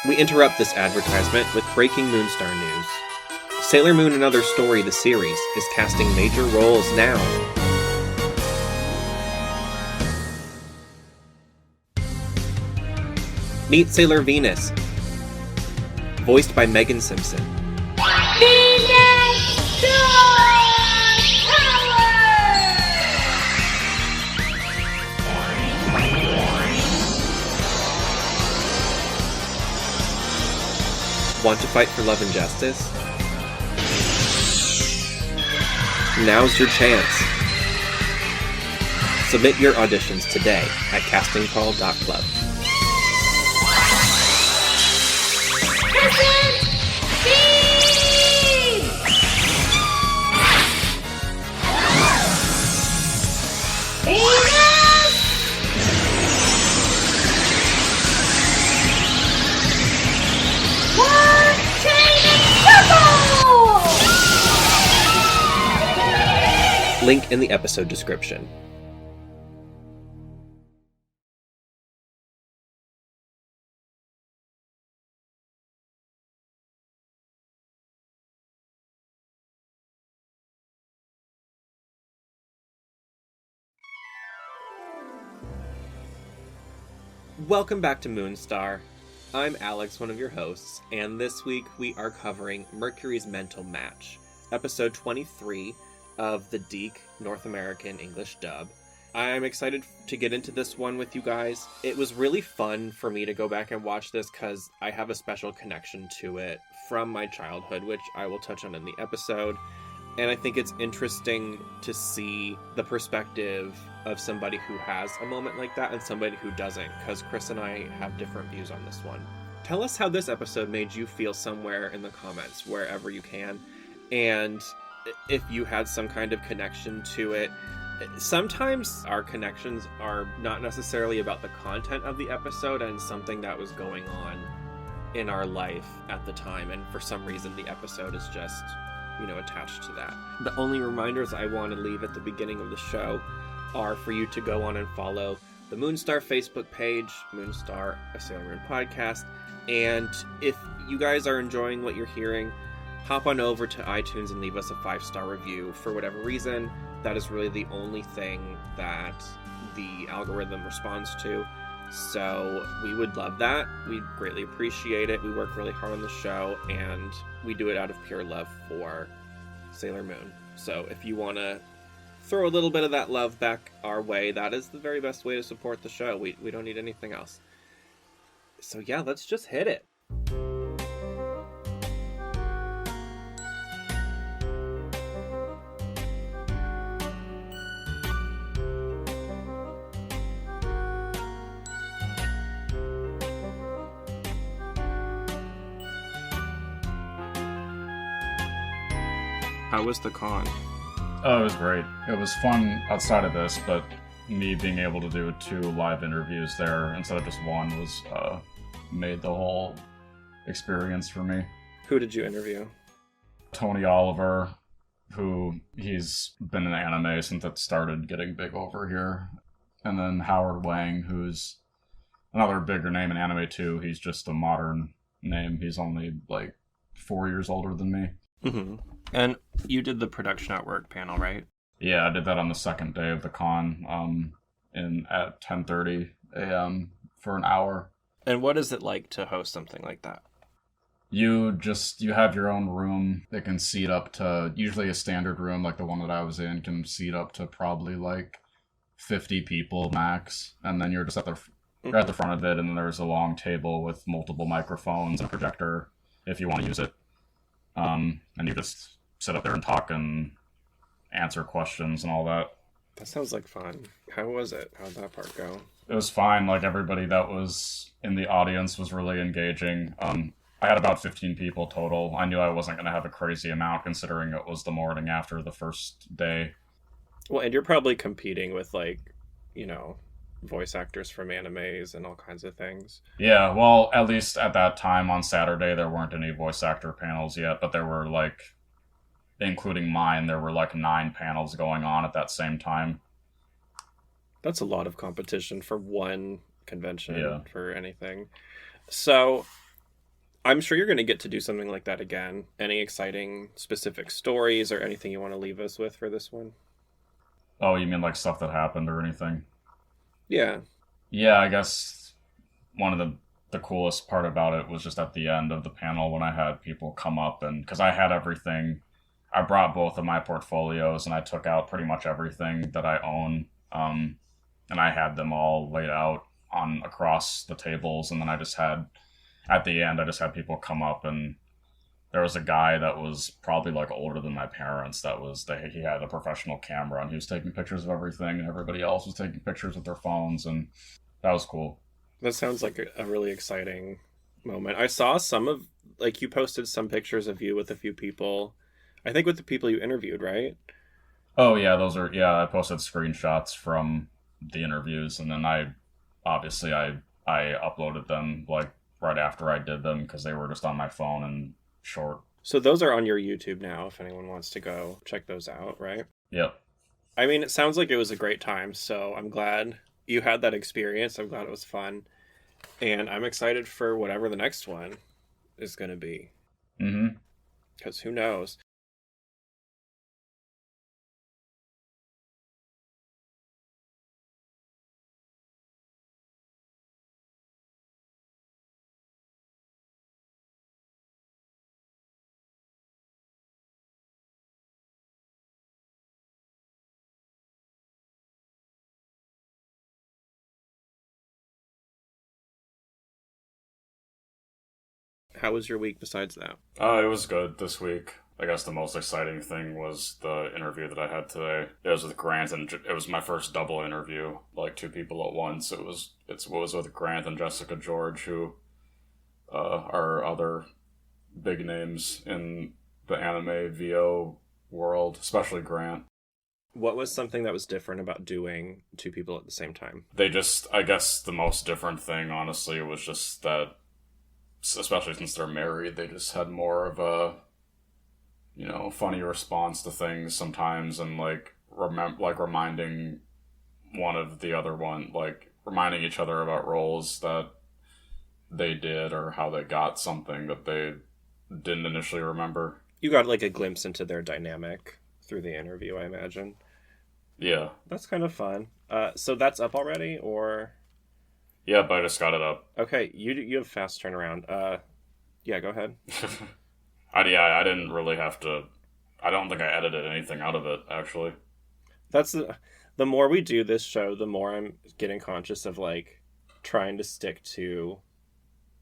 We interrupt this advertisement with breaking Moonstar news. Sailor Moon Another Story, the series, is casting major roles now. Meet Sailor Venus, voiced by Megan Simpson. Want to fight for love and justice? Now's your chance. Submit your auditions today at castingcall.club. Link in the episode description. Welcome back to Moonstar. I'm Alex, one of your hosts, and this week we are covering Mercury's Mental Match, episode 23 of the Deke North American English dub. I'm excited to get into this one with you guys. It was really fun for me to go back and watch this because I have a special connection to it from my childhood, which I will touch on in the episode. And I think it's interesting to see the perspective of somebody who has a moment like that and somebody who doesn't, because Chris and I have different views on this one. Tell us how this episode made you feel somewhere in the comments, wherever you can, and if you had some kind of connection to it. Sometimes our connections are not necessarily about the content of the episode and something that was going on in our life at the time, and for some reason the episode is just, attached to that. The only reminders I want to leave at the beginning of the show are for you to go on and follow the Moonstar Facebook page, Moonstar, a Sailor Moon podcast, and if you guys are enjoying what you're hearing, hop on over to iTunes and leave us a 5-star review. For whatever reason, that is really the only thing that the algorithm responds to. So we would love that. We'd greatly appreciate it. We work really hard on the show, and we do it out of pure love for Sailor Moon. So if you want to throw a little bit of that love back our way, that is the very best way to support the show. We don't need anything else. So yeah, let's just hit it. How was the con? Oh, it was great. It was fun outside of this, but me being able to do 2 live interviews there instead of just one was made the whole experience for me. Who did you interview? Tony Oliver, who he's been in anime since it started getting big over here. And then Howard Wang, who's another bigger name in anime too. He's just a modern name. He's only 4 years older than me. Mm-hmm. And you did the production artwork panel, right? Yeah, I did that on the second day of the con, at 10:30 a.m. for an hour. And what is it like to host something like that? You have your own room that can seat up to, usually a standard room like the one that I was in can seat up to probably 50 people max, and then you're just you're at the front of it, and then there's a long table with multiple microphones and a projector if you want to use it. And you just sit up there and talk and answer questions and all that. That sounds like fun. How was it? How'd that part go? It was fine. Everybody that was in the audience was really engaging. I had about 15 people total. I knew I wasn't going to have a crazy amount considering it was the morning after the first day. Well, and you're probably competing with voice actors from animes and all kinds of things. Yeah, well, at least at that time on Saturday, there weren't any voice actor panels yet, but there were including mine, there were 9 panels going on at that same time. That's a lot of competition for one convention for anything. So I'm sure you're going to get to do something like that again. Any exciting specific stories or anything you want to leave us with for this one? Oh, you mean like stuff that happened or anything? Yeah. Yeah, I guess one of the coolest part about it was just at the end of the panel when I had people come up, and because I had everything, I brought both of my portfolios and I took out pretty much everything that I own, and I had them all laid out on across the tables, and then I just had at the end I just had people come up, and there was a guy that was probably like older than my parents he had a professional camera and he was taking pictures of everything, and everybody else was taking pictures with their phones, and that was cool. That sounds like a really exciting moment. I saw some of, like, you posted some pictures of you with a few people. I think with the people you interviewed, right? Oh yeah, I posted screenshots from the interviews, and then I uploaded them like right after I did them because they were just on my phone and short. So those are on your YouTube now if anyone wants to go check those out, right? Yep. I mean, it sounds like it was a great time, so I'm glad you had that experience. I'm glad it was fun. And I'm excited for whatever the next one is going to be. Mm-hmm. Because who knows? How was your week besides that? It was good this week. I guess the most exciting thing was the interview that I had today. It was with Grant, and it was my first double interview, like two people at once. It was with Grant and Jessica George, who are other big names in the anime VO world, especially Grant. What was something that was different about doing two people at the same time? I guess the most different thing, honestly, was just that, especially since they're married, they just had more of a, funny response to things sometimes, and reminding one of the other one, like reminding each other about roles that they did or how they got something that they didn't initially remember. You got like a glimpse into their dynamic through the interview, I imagine. Yeah. That's kind of fun. So that's up already, or? Yep, I just got it up. Okay, you have fast turnaround. Yeah, go ahead. I didn't really have to. I don't think I edited anything out of it, actually. That's the more we do this show, the more I'm getting conscious of like trying to stick to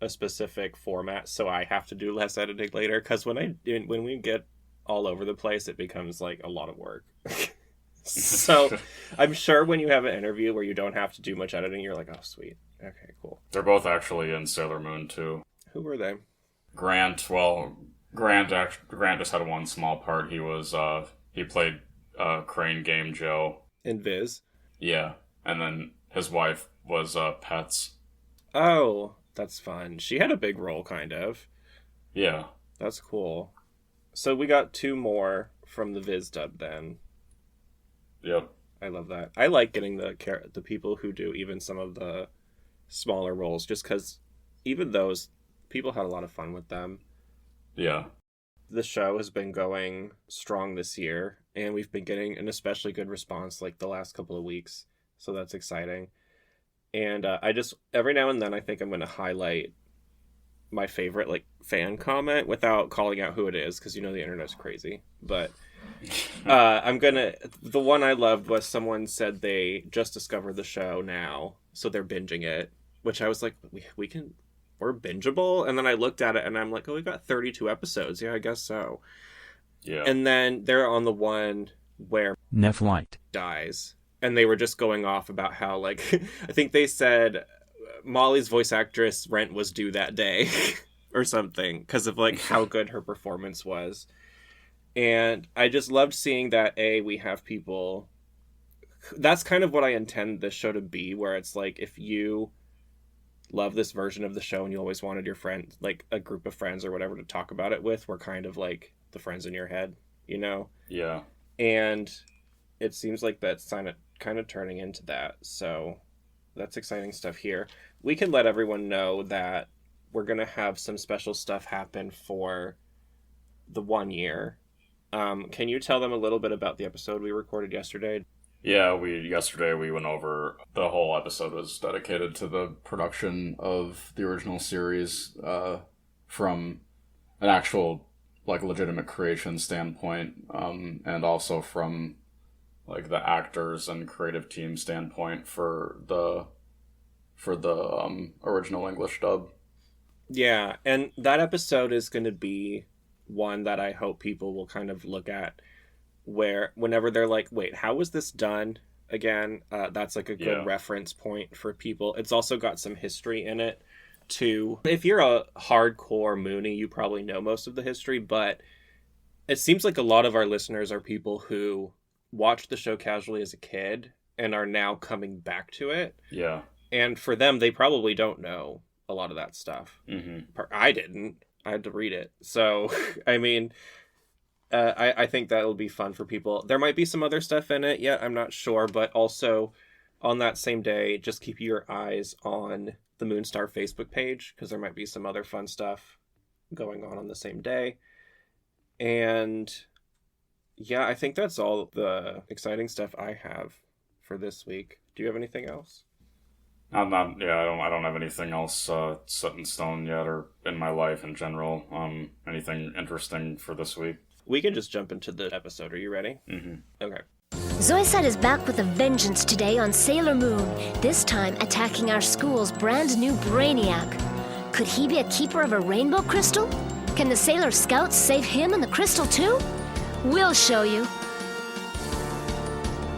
a specific format, so I have to do less editing later. Because when we get all over the place, it becomes like a lot of work. So I'm sure when you have an interview where you don't have to do much editing, you're like, oh, sweet. Okay, cool. They're both actually in Sailor Moon, too. Who were they? Grant just had one small part. He played Crane Game Joe. In Viz? Yeah. And then his wife was Pets. Oh, that's fun. She had a big role, kind of. Yeah. That's cool. So we got two more from the Viz dub then. Yep. I love that. I like getting the people who do even some of the smaller roles, just because even those people had a lot of fun with them. Yeah. The show has been going strong this year, and we've been getting an especially good response like the last couple of weeks. So that's exciting. And I just, every now and then, I think I'm going to highlight my favorite like fan comment without calling out who it is, because the internet's crazy. But the one I loved was someone said they just discovered the show now, so they're binging it, which I was like, we're bingeable. And then I looked at it and I'm like, oh, we got 32 episodes. Yeah, I guess so. Yeah. And then they're on the one where Nephlite dies, and they were just going off about how, like, I think they said Molly's voice actress rent was due that day or something because of like how good her performance was. And I just loved seeing that we have people. That's kind of what I intend this show to be, where it's like, if you love this version of the show and you always wanted your friend, like a group of friends or whatever, to talk about it with, we're kind of like the friends in your head, Yeah. And it seems like that's kind of turning into that. So that's exciting stuff here. We can let everyone know that we're going to have some special stuff happen for the 1 year. Can you tell them a little bit about the episode we recorded yesterday? Yeah, yesterday we went over, the whole episode was dedicated to the production of the original series from an actual, like, legitimate creation standpoint, and also from, like, the actors and creative team standpoint for the original English dub. Yeah, and that episode is going to be one that I hope people will kind of look at, where whenever they're like, wait, how was this done again? That's like a good reference point for people. It's also got some history in it too. If you're a hardcore Moonie, you probably know most of the history, but it seems like a lot of our listeners are people who watched the show casually as a kid and are now coming back to it. Yeah. And for them, they probably don't know a lot of that stuff. Mm-hmm. I didn't. I had to read it. So, I mean, I think that'll be fun for people. There might be some other stuff in it yet. I'm not sure. But also, on that same day, just keep your eyes on the Moonstar Facebook page, because there might be some other fun stuff going on the same day. And yeah, I think that's all the exciting stuff I have for this week. Do you have anything else? I don't have anything else set in stone yet, or in my life in general. Anything interesting for this week? We can just jump into the episode. Are you ready? Mm-hmm. Okay. Zoisite is back with a vengeance today on Sailor Moon, this time attacking our school's brand new Brainiac. Could he be a keeper of a rainbow crystal? Can the Sailor Scouts save him and the crystal too? We'll show you.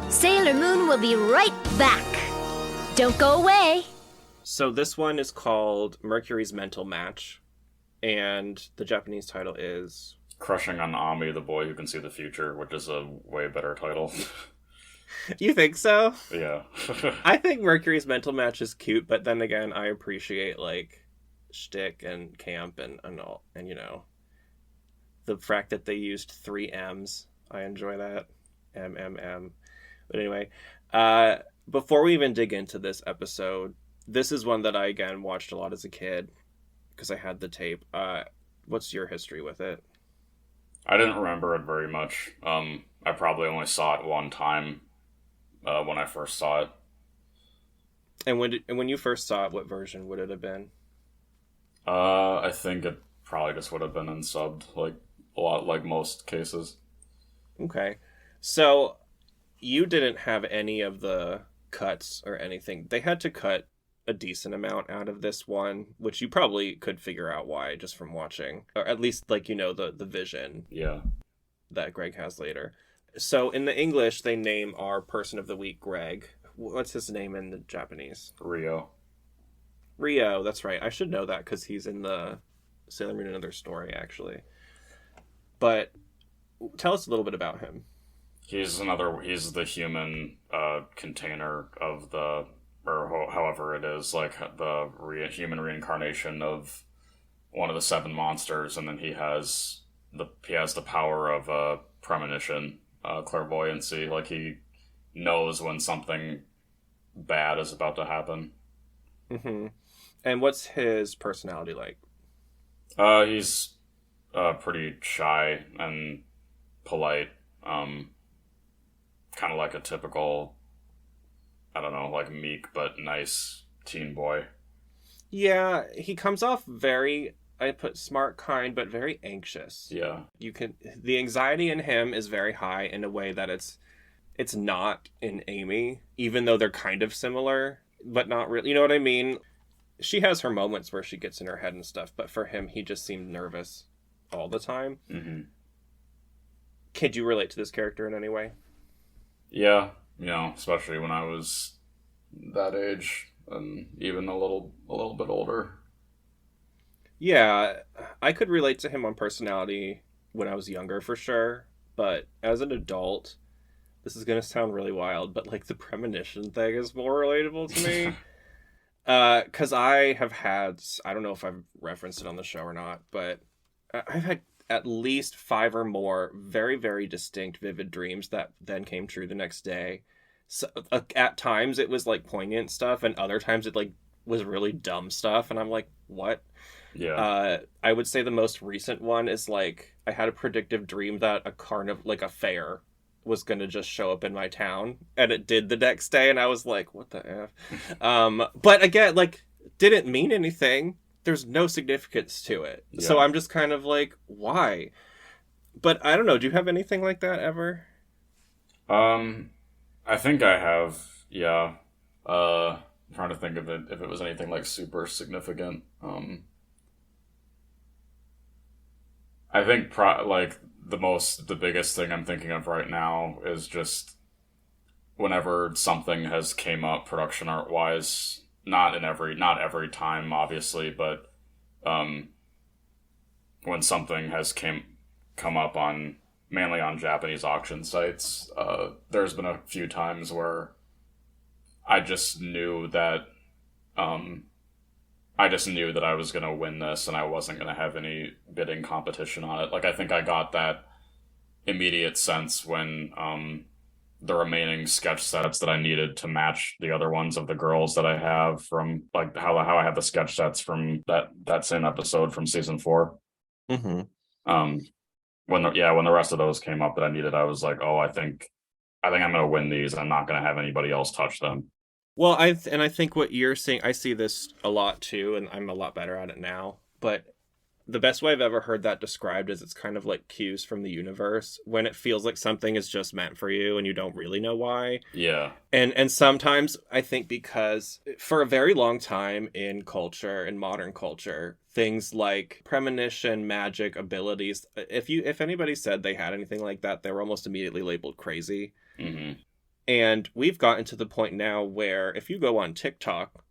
Sailor Moon will be right back. Don't go away. So this one is called Mercury's Mental Match, and the Japanese title is Crushing on Ami, the Boy Who Can See the Future, which is a way better title. You think so? Yeah. I think Mercury's Mental Match is cute, but then again, I appreciate, like, shtick and camp and all, and, you know, the fact that they used 3 M's. I enjoy that. MMM. But anyway, before we even dig into this episode, this is one that I, again, watched a lot as a kid because I had the tape. What's your history with it? I didn't remember it very much. I probably only saw it one time when I first saw it. And when you first saw it, what version would it have been? I think it probably just would have been unsubbed, like a lot, like most cases. Okay, so you didn't have any of the cuts or anything. They had to cut a decent amount out of this one, which you probably could figure out why just from watching, or at least, like, you know, the vision that Greg has later. So in the English, they name our person of the week Greg. What's his name in the Japanese? Rio, that's right. I should know that because he's in the Sailor Moon Another Story, actually. But tell us a little bit about him. He's the human container of the, or however it is, like the human reincarnation of one of the 7 monsters, and then he has the power of premonition, clairvoyancy. Like, he knows when something bad is about to happen. Mm-hmm. And what's his personality like? He's pretty shy and polite. Kind of like a typical, I don't know, like meek but nice teen boy. Yeah, he comes off very, I put smart, kind, but very anxious. Yeah. The anxiety in him is very high in a way that it's not in Amy, even though they're kind of similar, but not really. You know what I mean? She has her moments where she gets in her head and stuff, but for him, he just seemed nervous all the time. Mm-hmm. Could you relate to this character in any way? Yeah, you know, especially when I was that age and even a little bit older. Yeah, I could relate to him on personality when I was younger for sure, but as an adult, this is going to sound really wild, but like the premonition thing is more relatable to me. Because I have had, I don't know if I've referenced it on the show or not, but I've had at least 5 or more very, very distinct, vivid dreams that then came true the next day. So at times it was like poignant stuff, and other times it like was really dumb stuff, and I'm like, what? Yeah. I would say the most recent one is like I had a predictive dream that a carnival, like a fair, was gonna just show up in my town, and it did the next day, and I was like, "What the f?" But again, like, didn't mean anything. There's no significance to it, so I'm just kind of like, why? But I don't know. Do you have anything like that ever? I think I have. Yeah. I'm trying to think of it if it was anything like super significant. I think like the biggest thing I'm thinking of right now is just whenever something has came up production art wise, not every time obviously, but when something has come up on mainly on Japanese auction sites, there's been a few times where I just knew that I was going to win this and I wasn't going to have any bidding competition on it. Like, I think I got that immediate sense when the remaining sketch sets that I needed to match the other ones of the girls that I have from, like, how I have the sketch sets from that same episode from season 4. Mm-hmm. When the rest of those came up that I needed, I was like, oh, I think I'm going to win these. I'm not going to have anybody else touch them. Well, I think what you're saying, I see this a lot too, and I'm a lot better at it now. But the best way I've ever heard that described is it's kind of like cues from the universe when it feels like something is just meant for you and you don't really know why. Yeah. And sometimes I think because for a very long time in culture, in modern culture, things like premonition, magic, abilities, if anybody said they had anything like that, they were almost immediately labeled crazy. Mm-hmm. And we've gotten to the point now where if you go on TikTok,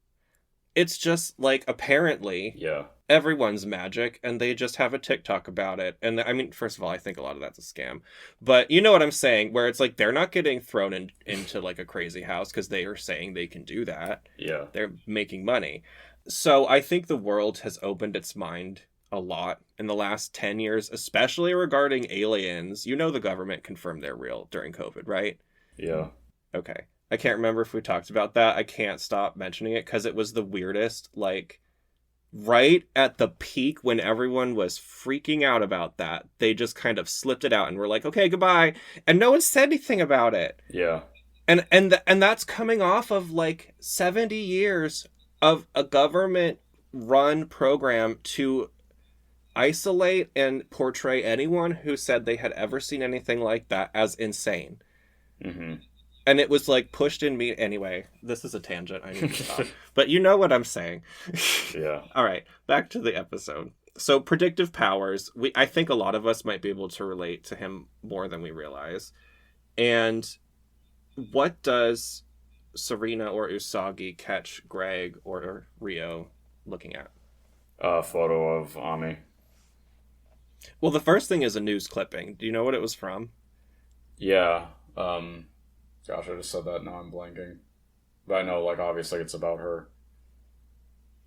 it's just like apparently everyone's magic and they just have a TikTok about it. And I mean, first of all, I think a lot of that's a scam. But you know what I'm saying? Where it's like they're not getting thrown into like a crazy house because they are saying they can do that. Yeah. They're making money. So I think the world has opened its mind a lot in the last 10 years, especially regarding aliens. You know the government confirmed they're real during COVID, right? Yeah. Okay. I can't remember if we talked about that. I can't stop mentioning it because it was the weirdest, like, right at the peak when everyone was freaking out about that, they just kind of slipped it out and were like, okay, goodbye. And no one said anything about it. Yeah. And that's coming off of, like, 70 years of a government-run program to isolate and portray anyone who said they had ever seen anything like that as insane. Mm-hmm. And it was like pushed in me. Anyway, this is a tangent. I need to stop. But you know what I'm saying. Yeah. All right. Back to the episode. So predictive powers. I think a lot of us might be able to relate to him more than we realize. And what does Serena or Usagi catch Greg or Rio looking at? A photo of Ami. Well, the first thing is a news clipping. Do you know what it was from? Yeah. Gosh, I just said that, now I'm blanking. But I know, like, obviously it's about her.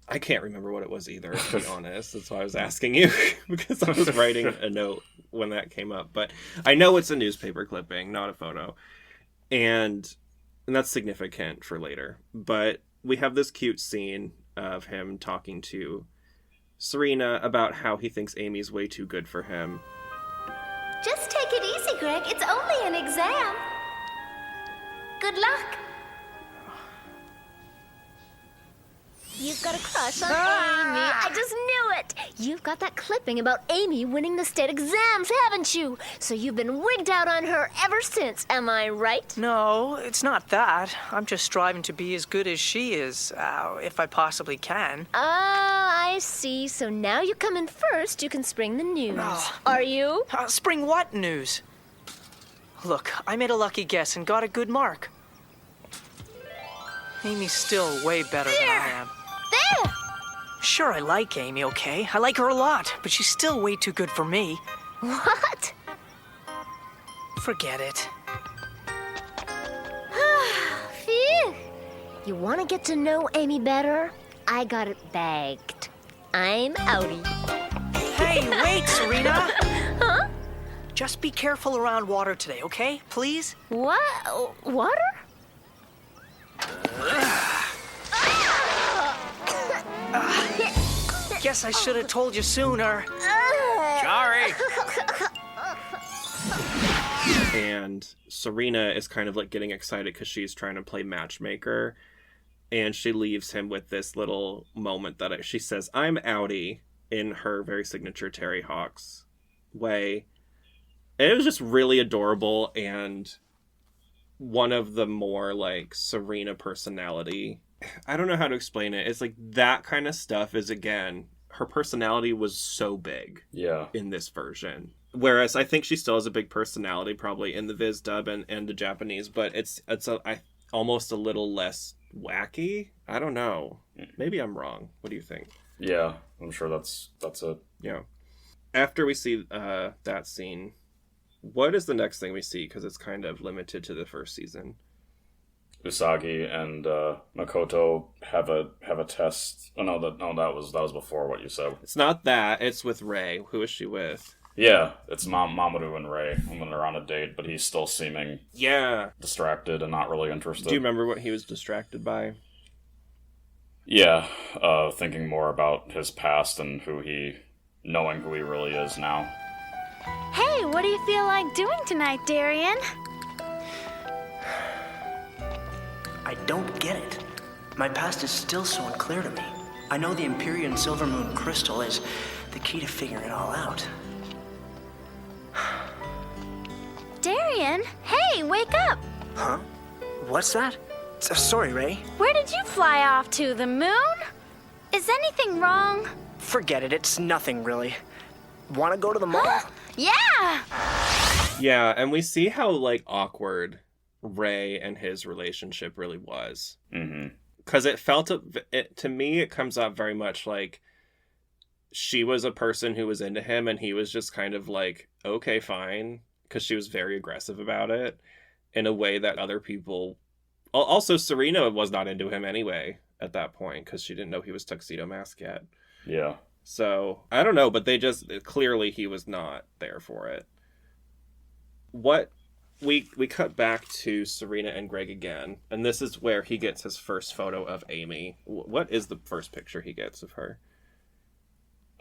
I can't remember what it was either, to be honest. That's why I was asking you, because I was writing a note when that came up. But I know it's a newspaper clipping, not a photo. And that's significant for later. But we have this cute scene of him talking to Serena about how he thinks Amy's way too good for him. Just take it easy, Greg. It's only an exam. Good luck. You've got a crush on Amy. I just knew it. You've got that clipping about Amy winning the state exams, haven't you? So you've been wigged out on her ever since, am I right? No, it's not that. I'm just striving to be as good as she is, if I possibly can. Ah, I see. So now you come in first, you can spring the news. Are you? Spring what news? Look, I made a lucky guess and got a good mark. Amy's still way better than I am. There! Sure, I like Amy, okay? I like her a lot, but she's still way too good for me. What? Forget it. Phew. You want to get to know Amy better? I got it bagged. I'm outie. Hey, wait, Serena! Huh? Just be careful around water today, okay? Please? What? Water? guess I should have told you sooner. Sorry. And Serena is kind of like getting excited because she's trying to play matchmaker. And she leaves him with this little moment that she says, "I'm outie," in her very signature Terry Hawks way. And it was just really adorable and one of the more like Serena personality. I don't know how to explain it. It's like that kind of stuff is, again, her personality was so big in this version. Whereas I think she still has a big personality probably in the Viz dub and the Japanese, but it's almost a little less wacky. I don't know. Maybe I'm wrong. What do you think? Yeah, I'm sure that's it. Yeah. After we see that scene, what is the next thing we see? Because it's kind of limited to the first season. Usagi and Makoto have a test. Oh no, that was before what you said. It's not that. It's with Ray. Who is she with? Yeah, it's Mamoru and Ray when they're on a date, but he's still seeming distracted and not really interested. Do you remember what he was distracted by? Yeah, thinking more about his past and knowing who he really is now. Hey, what do you feel like doing tonight, Darian? I don't get it. My past is still so unclear to me. I know the Empyrean Silvermoon crystal is the key to figuring it all out. Darian, hey, wake up! Huh? What's that? Sorry, Ray. Where did you fly off to, the moon? Is anything wrong? Forget it, it's nothing really. Wanna go to the mall? Yeah! Yeah, and we see how, like, awkward Ray and his relationship really was. Mm-hmm. Because it felt, to me, it comes up very much like she was a person who was into him and he was just kind of like, okay, fine. Because she was very aggressive about it in a way that other people... Also, Serena was not into him anyway at that point because she didn't know he was Tuxedo Mask yet. Yeah. So, I don't know, but they just... Clearly, he was not there for it. What... We cut back to Serena and Greg again, and this is where he gets his first photo of Amy. What is the first picture he gets of her?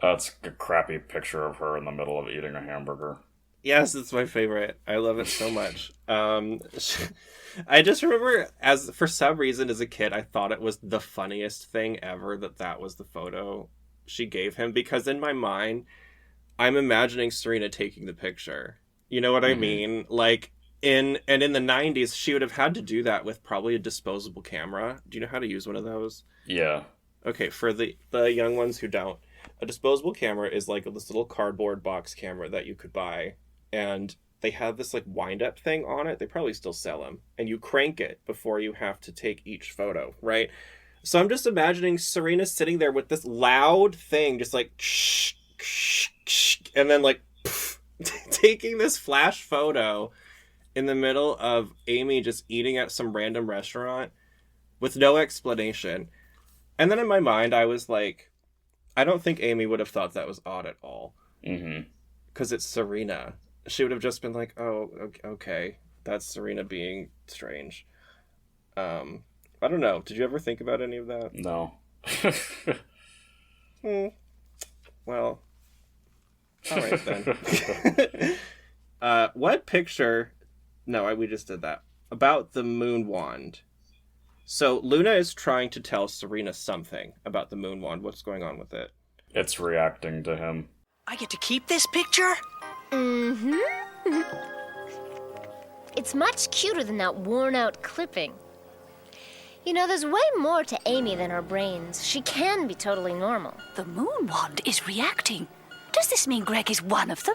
It's a crappy picture of her in the middle of eating a hamburger. Yes, it's my favorite. I love it so much. I just remember, for some reason as a kid, I thought it was the funniest thing ever that was the photo she gave him, because in my mind, I'm imagining Serena taking the picture. You know what I mean? Like, in the 90s, she would have had to do that with probably a disposable camera. Do you know how to use one of those? Yeah. Okay, for the young ones who don't, a disposable camera is like this little cardboard box camera that you could buy, and they have this like wind-up thing on it. They probably still sell them, and you crank it before you have to take each photo, right? So I'm just imagining Serena sitting there with this loud thing, just like, and then like taking this flash photo in the middle of Amy just eating at some random restaurant with no explanation. And then in my mind, I was like, I don't think Amy would have thought that was odd at all. Mm-hmm. Because it's Serena. She would have just been like, oh, okay, that's Serena being strange. I don't know. Did you ever think about any of that? No. Well, all right then. What picture... No, we just did that. About the moon wand. So Luna is trying to tell Serena something about the moon wand. What's going on with it? It's reacting to him. I get to keep this picture? Mm-hmm. It's much cuter than that worn-out clipping. You know, there's way more to Amy than her brains. She can be totally normal. The moon wand is reacting. Does this mean Greg is one of them?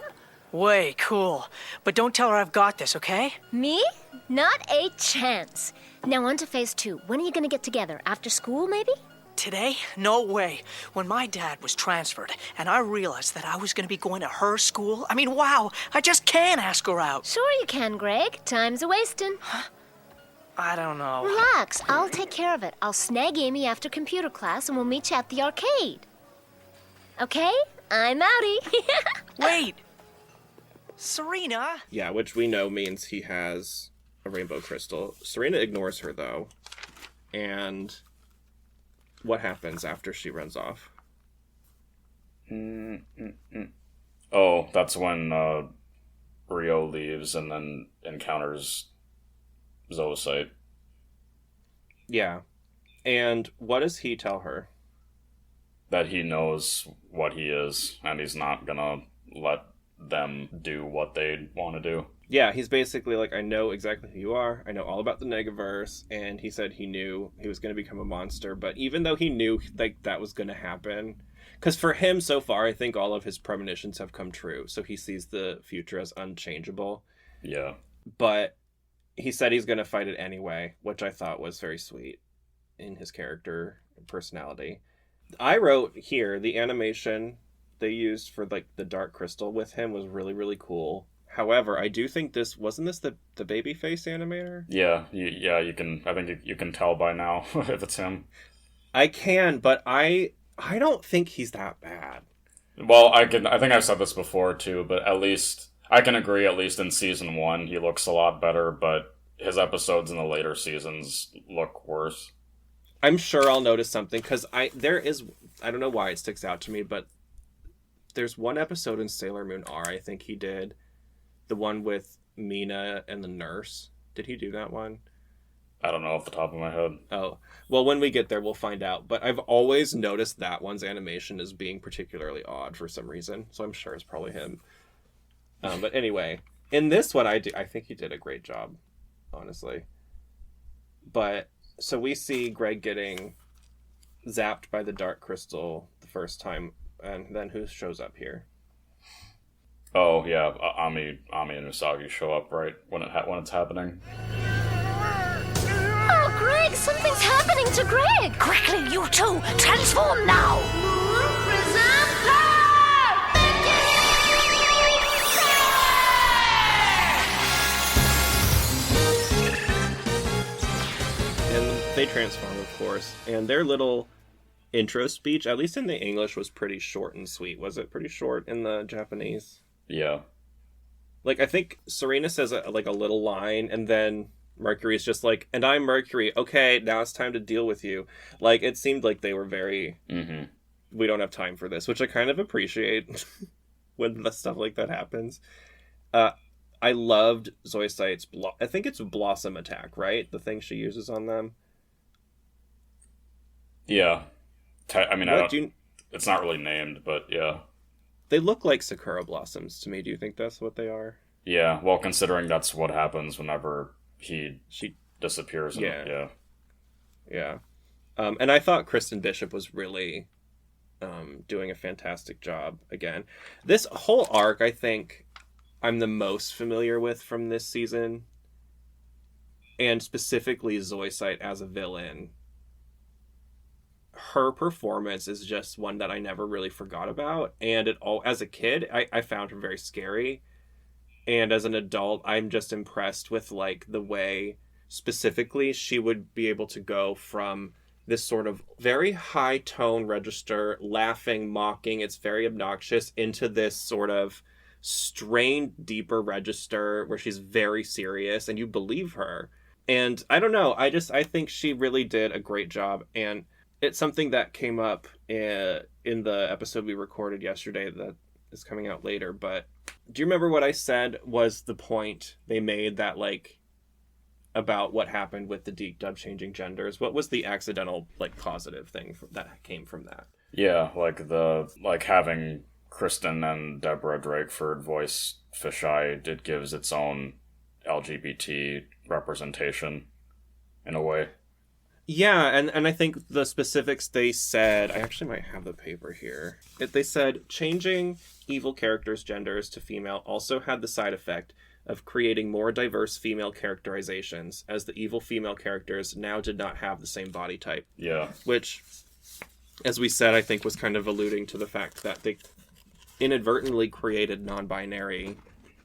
Way cool. But don't tell her I've got this, okay? Me? Not a chance. Now on to phase 2. When are you going to get together? After school, maybe? Today? No way. When my dad was transferred and I realized that I was going to be going to her school, I mean, wow, I just can't ask her out. Sure you can, Greg. Time's a-wasting. I don't know. Relax. I'll take care of it. I'll snag Amy after computer class and we'll meet you at the arcade. Okay? I'm outie. Wait. Serena? Yeah, which we know means he has a rainbow crystal. Serena ignores her, though. And what happens after she runs off? Oh, that's when Rio leaves and then encounters Zoisite. Yeah. And what does he tell her? That he knows what he is, and he's not gonna let them do what they want to do. Yeah, he's basically like, I know exactly who you are. I know all about the Negaverse. And he said he knew he was going to become a monster. But even though he knew like that was going to happen, because for him so far, I think all of his premonitions have come true. So he sees the future as unchangeable. Yeah. But he said he's going to fight it anyway, which I thought was very sweet in his character and personality. I wrote here, the animation they used for like the Dark Crystal with him was really, really cool. However, I do think wasn't this the babyface animator? Yeah, you can. I think you can tell by now if it's him. I can, but I don't think he's that bad. Well, I think I've said this before too, but at least I can agree. At least in season 1, he looks a lot better, but his episodes in the later seasons look worse. I'm sure I'll notice something because I don't know why it sticks out to me, but there's one episode in Sailor Moon R I think he did. The one with Mina and the nurse. Did he do that one? I don't know off the top of my head. Oh, well, when we get there, we'll find out. But I've always noticed that one's animation as being particularly odd for some reason. So I'm sure it's probably him. But anyway, in this one, I think he did a great job, honestly. But, so we see Greg getting zapped by the Dark Crystal the first time. And then who shows up here? Oh, yeah, Ami and Usagi show up right when it's happening. Oh, Greg, something's happening to Greg! Quickly, you two, transform now! And they transform, of course. And their little intro speech, at least in the English, was pretty short and sweet. Was it pretty short in the Japanese? Yeah. Like, I think Serena says a little line, and then Mercury's just like, and I'm Mercury. Okay, now it's time to deal with you. Like, it seemed like they were very, we don't have time for this, which I kind of appreciate when stuff like that happens. I loved Zoisite's, I think it's Blossom Attack, right? The thing she uses on them. Yeah. I mean, it's not really named, but yeah. They look like Sakura blossoms to me. Do you think that's what they are? Yeah, well, considering that's what happens whenever she disappears. Yeah. And I thought Kristen Bishop was really doing a fantastic job again. This whole arc, I think, I'm the most familiar with from this season. And specifically Zoisite as a villain. Her performance is just one that I never really forgot about, and as a kid I found her very scary, and as an adult I'm just impressed with like the way specifically she would be able to go from this sort of very high tone register, laughing, mocking, it's very obnoxious, into this sort of strained deeper register where she's very serious and you believe her. And I don't know, I think she really did a great job. And it's something that came up in the episode we recorded yesterday that is coming out later. But do you remember what I said was the point they made that, like, about what happened with the Deke dub changing genders? What was the accidental, like, positive thing that came from that? Yeah, like having Kristen and Deborah Drakeford voice Fisheye, it gives its own LGBT representation in a way. Yeah, and I think the specifics they said, I actually might have the paper here. They said changing evil characters' genders to female also had the side effect of creating more diverse female characterizations, as the evil female characters now did not have the same body type. Yeah. Which, as we said, I think was kind of alluding to the fact that they inadvertently created non-binary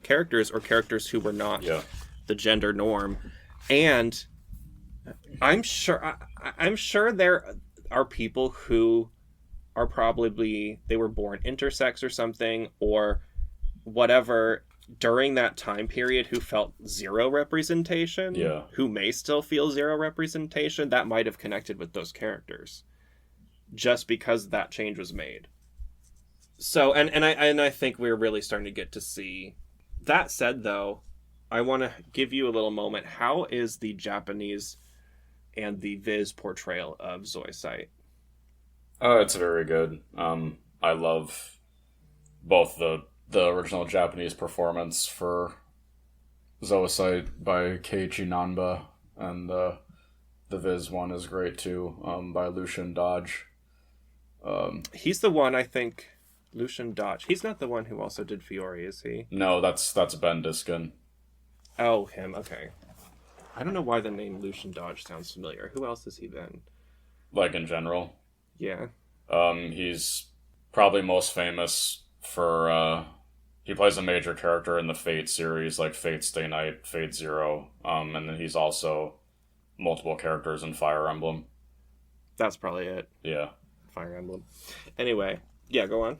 characters, or characters who were not the gender norm. And I'm sure there are people who are probably, they were born intersex or something, or whatever, during that time period who felt zero representation, who may still feel zero representation, that might have connected with those characters just because that change was made. So, and I think we're really starting to get to see. That said, though, I want to give you a little moment. How is the Japanese and the Viz portrayal of Zoisite? It's very good. I love both the original Japanese performance for Zoisite by Keiichi Nanba, and the Viz one is great too, by Lucian Dodge. He's the one, I think, Lucian Dodge. He's not the one who also did Fiore, is he? No, that's Ben Diskin. Oh, him. Okay. I don't know why the name Lucian Dodge sounds familiar. Who else has he been? Like in general? Yeah. He's probably most famous for, he plays a major character in the Fate series, like Fate Stay Night, Fate Zero, and then he's also multiple characters in Fire Emblem. That's probably it. Yeah. Fire Emblem. Anyway, yeah, go on.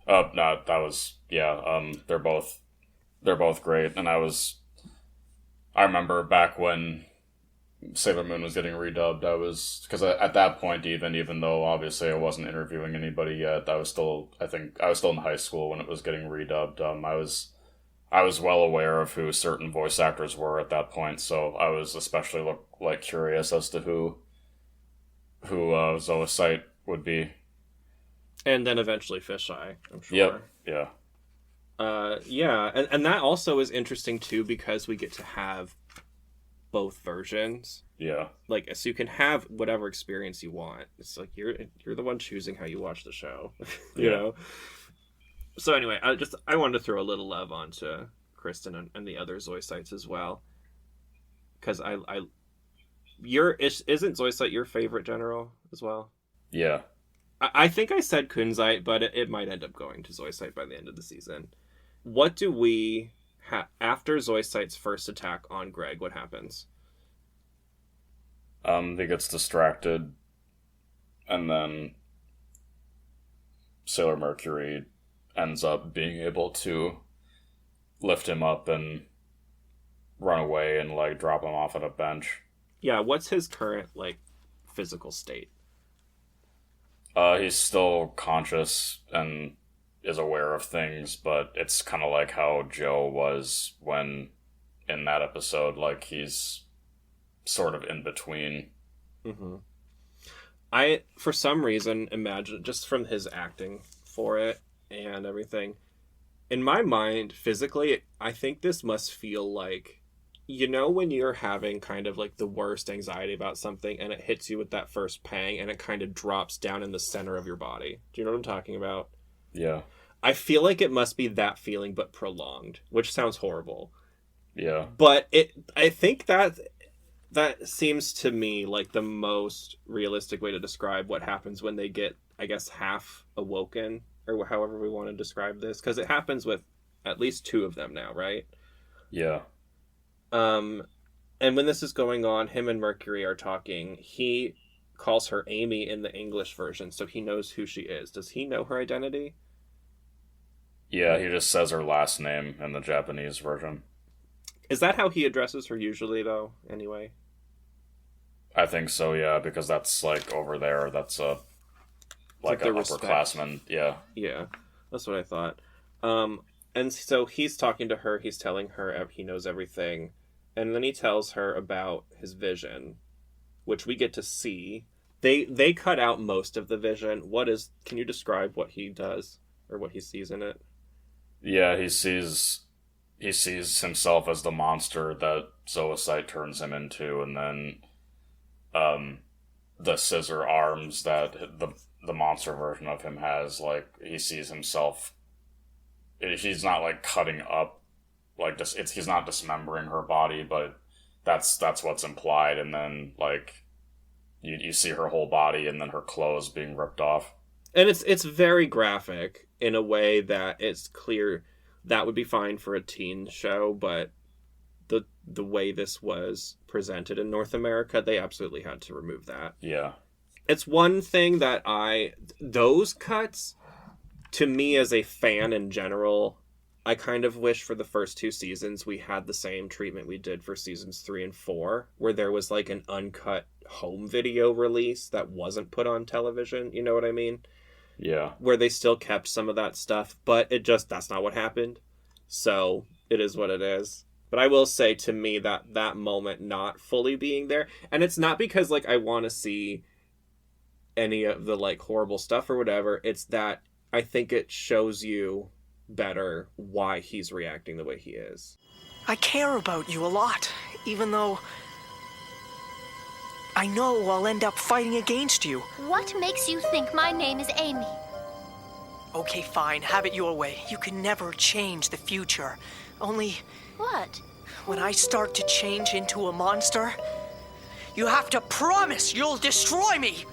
No, that was, yeah, they're both great, and I remember back when Sailor Moon was getting redubbed, because at that point, even though obviously I wasn't interviewing anybody yet, I was still in high school when it was getting redubbed. I was well aware of who certain voice actors were at that point, so I was especially curious as to who Zoisite would be. And then eventually Fisheye, I'm sure. Yep, yeah. Yeah, and that also is interesting too, because we get to have both versions. Yeah. Like, so you can have whatever experience you want. It's like you're the one choosing how you watch the show. you know? So anyway, I wanted to throw a little love onto Kristen and the other Zoisites as well. Because isn't Zoisite your favorite general as well? Yeah. I think I said Kunzite, but it might end up going to Zoisite by the end of the season. What do we have after Zoisite's first attack on Greg? What happens? He gets distracted, and then Sailor Mercury ends up being able to lift him up and run away and drop him off at a bench. Yeah, what's his current physical state? He's still conscious and is aware of things, but it's kind of like how Joe was when in that episode, he's sort of in between. Mm-hmm. I, for some reason, imagine, just from his acting for it and everything, in my mind, physically, I think this must feel like, when you're having kind of the worst anxiety about something and it hits you with that first pang and it kind of drops down in the center of your body. Do you know what I'm talking about? Yeah. I feel like it must be that feeling, but prolonged, which sounds horrible. Yeah. But I think that seems to me like the most realistic way to describe what happens when they get, I guess, half awoken, or however we want to describe this, because it happens with at least two of them now, right? Yeah. And when this is going on, him and Mercury are talking. He calls her Amy in the English version, so he knows who she is. Does he know her identity? Yeah, he just says her last name in the Japanese version. Is that how he addresses her usually, though, anyway? I think so, yeah, because that's, over there, that's an upperclassman, yeah. Yeah, that's what I thought. And so he's talking to her, he's telling her he knows everything, and then he tells her about his vision, which we get to see. They cut out most of the vision. Can you describe what he does, or what he sees in it? Yeah, he sees himself as the monster that Zoisite turns him into, and then the scissor arms that the monster version of him has, he sees himself. He's not cutting up, he's not dismembering her body, but that's what's implied, and then you see her whole body and then her clothes being ripped off. And it's very graphic in a way that it's clear that would be fine for a teen show, but the way this was presented in North America, they absolutely had to remove that. Yeah. It's one thing that those cuts, to me as a fan in general, I kind of wish for the first two seasons we had the same treatment we did for seasons 3 and 4, where there was an uncut home video release that wasn't put on television. You know what I mean? Yeah. Where they still kept some of that stuff, but that's not what happened. So it is what it is. But I will say, to me, that moment not fully being there, and it's not because, like, I want to see any of the, like, horrible stuff or whatever, it's that I think it shows you better why he's reacting the way he is. I care about you a lot, even though I know I'll end up fighting against you. What makes you think my name is Amy? Okay, fine, have it your way. You can never change the future. Only... What? When I start to change into a monster, you have to promise you'll destroy me!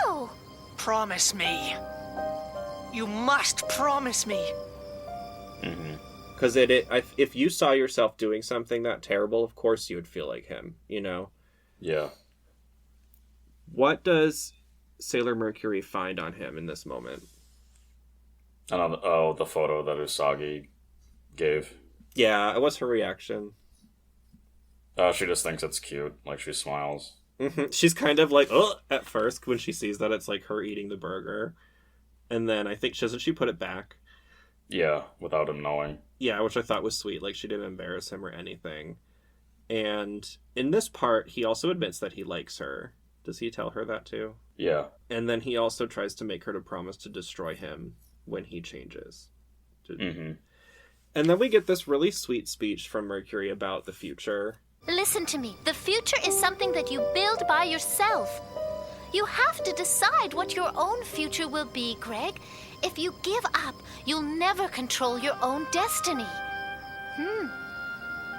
No! Promise me. You must promise me. Because if you saw yourself doing something that terrible, of course you would feel like him, you know? Yeah. What does Sailor Mercury find on him in this moment? The photo that Usagi gave. Yeah, what's her reaction? She just thinks it's cute. Like, she smiles. She's kind of like, ugh, at first, when she sees that it's like her eating the burger. And then I think, doesn't she put it back? Yeah, without him knowing. Yeah, which I thought was sweet. Like, she didn't embarrass him or anything. And in this part, he also admits that he likes her. Does he tell her that too? Yeah. And then he also tries to make her to promise to destroy him when he changes. And then we get this really sweet speech from Mercury about the future. Listen to me. The future is something that you build by yourself. You have to decide what your own future will be, Greg. If you give up, you'll never control your own destiny.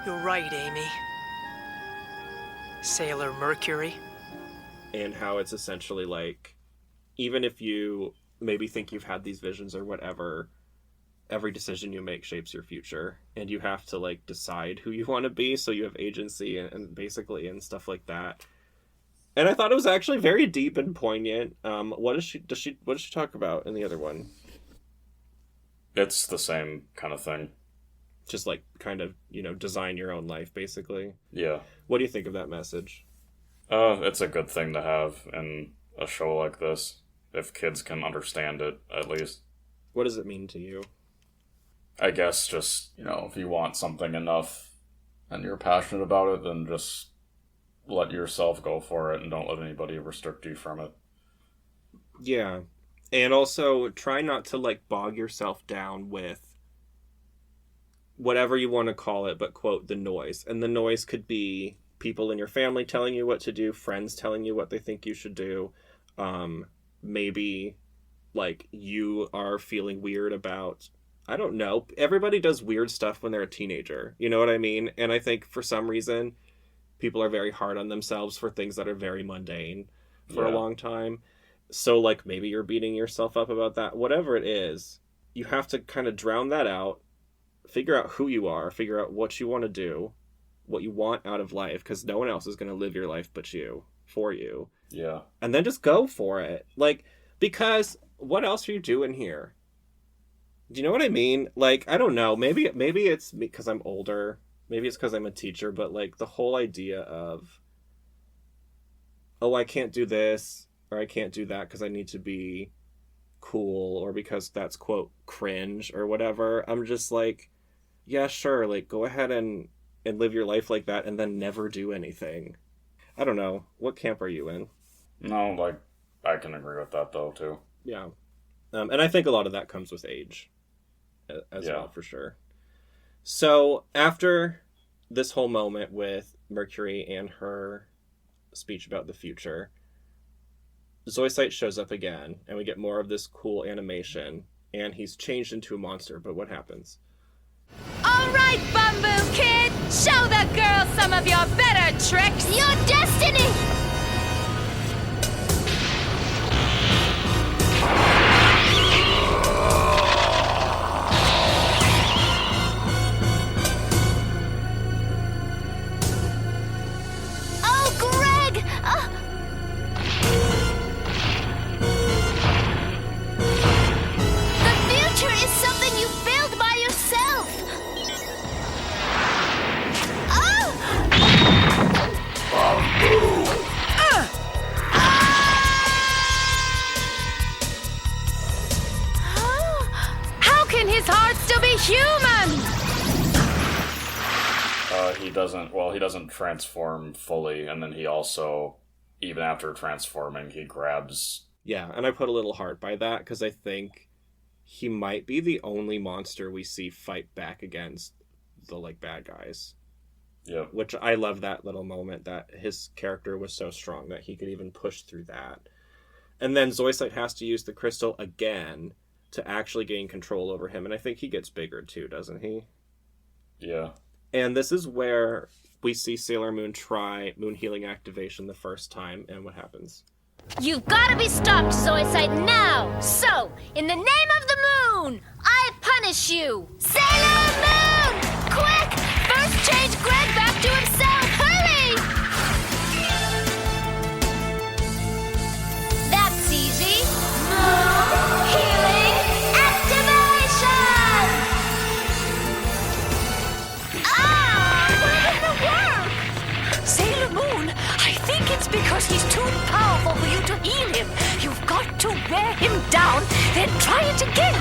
You're right, Amy. Sailor Mercury. And how it's essentially like, even if you maybe think you've had these visions or whatever, every decision you make shapes your future, and you have to like decide who you want to be, so you have agency and basically and stuff like that. And I thought it was actually very deep and poignant. What does she talk about in the other one? It's the same kind of thing. Just like kind of, design your own life, basically. Yeah. What do you think of that message? It's a good thing to have in a show like this, if kids can understand it, at least. What does it mean to you? I guess just, if you want something enough and you're passionate about it, then just let yourself go for it and don't let anybody restrict you from it. Yeah. And also try not to like bog yourself down with whatever you want to call it, but quote, the noise. And the noise could be people in your family telling you what to do, friends telling you what they think you should do. Maybe like you are feeling weird about, I don't know. Everybody does weird stuff when they're a teenager. You know what I mean? And I think for some reason, people are very hard on themselves for things that are very mundane for a long time. So, like, maybe you're beating yourself up about that. Whatever it is, you have to kind of drown that out, figure out who you are, figure out what you want to do, what you want out of life, because no one else is going to live your life but you, for you. Yeah. And then just go for it. Like, because what else are you doing here? Do you know what I mean? Like, I don't know. Maybe it's because I'm older. Maybe it's because I'm a teacher. But, like, the whole idea of, oh, I can't do this or I can't do that because I need to be cool or because that's, quote, cringe or whatever. I'm just like, yeah, sure. Like, go ahead and live your life like that and then never do anything. I don't know. What camp are you in? No, like, I can agree with that, though, too. Yeah. And I think a lot of that comes with age as well, for sure. So after this whole moment with Mercury and her speech about the future, Zoisite shows up again, and we get more of this cool animation, and he's changed into a monster, but what happens? All right, Bamboo Kid! Show the girls some of your better tricks! Your destiny! doesn't transform fully, and then he also, even after transforming, he grabs... Yeah, and I put a little heart by that, because I think he might be the only monster we see fight back against the, like, bad guys. Yep. Which I love that little moment, that his character was so strong that he could even push through that. And then Zoisite has to use the crystal again to actually gain control over him, and I think he gets bigger too, doesn't he? Yeah. And this is where we see Sailor Moon try Moon Healing Activation the first time, and what happens? You've got to be stopped, Zoisite, now! So, in the name of the moon, I punish you! Sailor Moon! Quick! First change Greg back to himself! Hurry! That's easy. Moon Healing Activation! Sailor Moon, I think it's because he's too powerful for you to heal him. You've got to wear him down, then try it again.